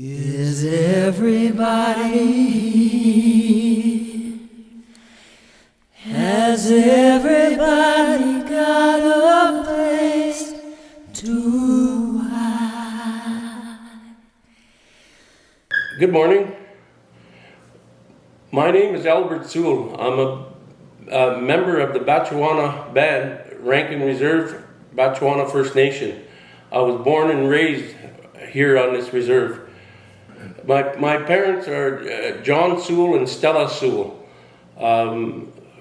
Is everybody, has everybody got a place to hide? Good morning. My name is Albert Sewell. I'm a member of the Batchewana band, rank and reserve, Batchewana First Nation. I was born and raised here on this reserve. My parents are John Sewell and Stella Sewell.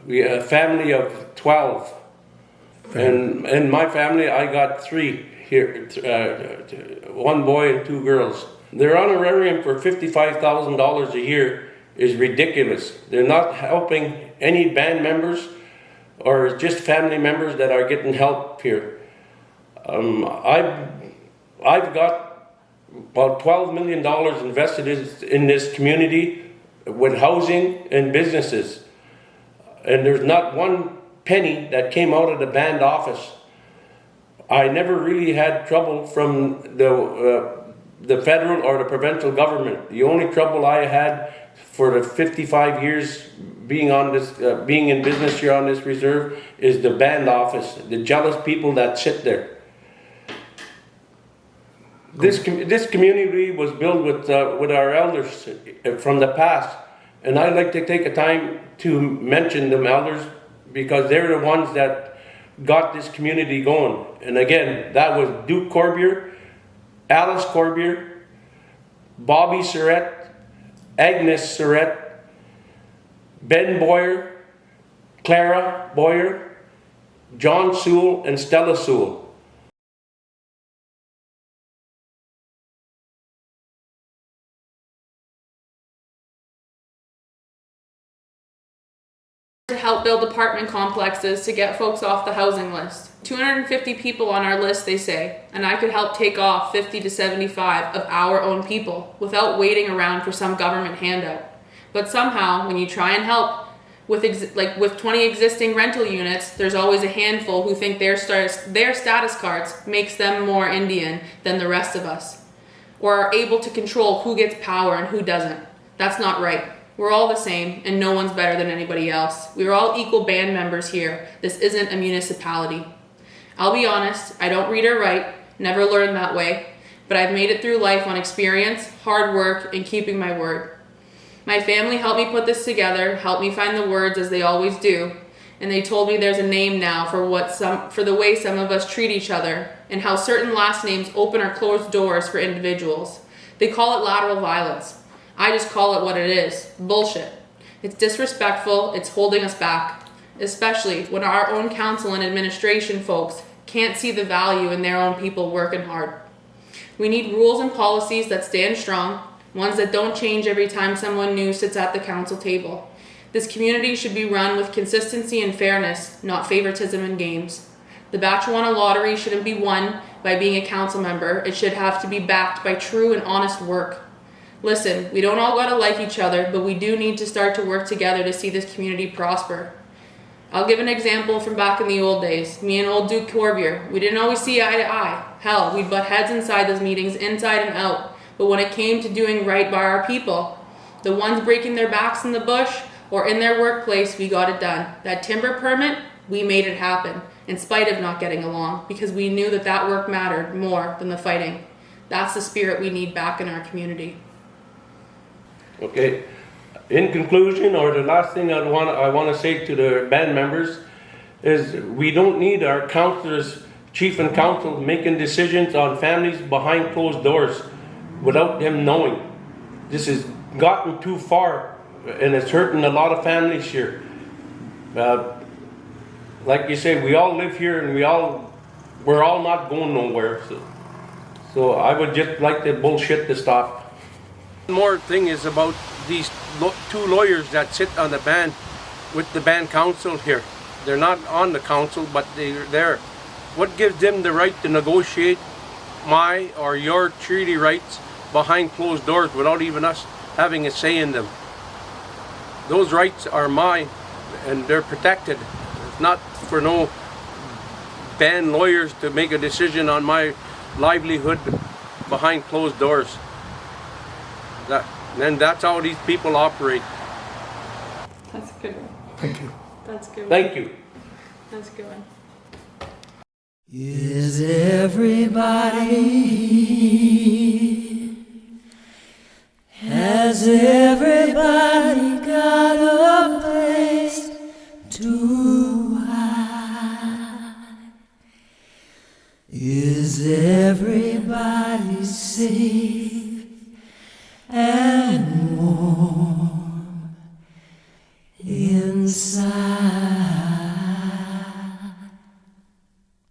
We have a family of 12. And in my family, I got 3 here, 1 boy and 2 girls. Their honorarium for $55,000 a year is ridiculous. They're not helping any band members or just family members that are getting help here. I've got about $12 million invested in this community with housing and businesses. And there's not one penny that came out of the band office. I never really had trouble from the federal or the provincial government. The only trouble I had for the 55 years being in business here on this reserve is the band office, the jealous people that sit there. This community was built with our elders from the past, and I'd like to take a time to mention them elders because they're the ones that got this community going. And again, that was Duke Corbier, Alice Corbier, Bobby Surrett, Agnes Surrett, Ben Boyer, Clara Boyer, John Sewell, and Stella Sewell. To help build apartment complexes to get folks off the housing list. 250 people on our list, they say, and I could help take off 50 to 75 of our own people without waiting around for some government handout. But somehow, when you try and help with 20 existing rental units, there's always a handful who think their status cards makes them more Indian than the rest of us, or are able to control who gets power and who doesn't. That's not right. We're all the same, and no one's better than anybody else. We're all equal band members here. This isn't a municipality. I'll be honest, I don't read or write, never learned that way, but I've made it through life on experience, hard work, and keeping my word. My family helped me put this together, helped me find the words as they always do, and they told me there's a name now for the way some of us treat each other, and how certain last names open or close doors for individuals. They call it lateral violence. I just call it what it is, bullshit. It's disrespectful, it's holding us back, especially when our own council and administration folks can't see the value in their own people working hard. We need rules and policies that stand strong, ones that don't change every time someone new sits at the council table. This community should be run with consistency and fairness, not favoritism and games. The Batchewana lottery shouldn't be won by being a council member, it should have to be backed by true and honest work. Listen, we don't all gotta like each other, but we do need to start to work together to see this community prosper. I'll give an example from back in the old days. Me and old Duke Corbier, we didn't always see eye to eye. Hell, we'd butt heads inside those meetings, inside and out. But when it came to doing right by our people, the ones breaking their backs in the bush or in their workplace, we got it done. That timber permit, we made it happen, in spite of not getting along, because we knew that work mattered more than the fighting. That's the spirit we need back in our community. Okay, in conclusion, or the last thing I want to say to the band members is we don't need our councillors, chief and council making decisions on families behind closed doors without them knowing. This has gotten too far and it's hurting a lot of families here. Like you say, we all live here and we're all not going nowhere. So I would just like the bullshit to stop. One more thing is about these 2 lawyers that sit on the band with the band council here. They're not on the council, but they're there. What gives them the right to negotiate my or your treaty rights behind closed doors without even us having a say in them? Those rights are mine and they're protected. It's not for no band lawyers to make a decision on my livelihood behind closed doors. And that's how these people operate. That's a good one. Thank you. That's a good one. Thank you. That's a good one. Is everybody? Has everybody got a place to hide? Is everybody safe and warm?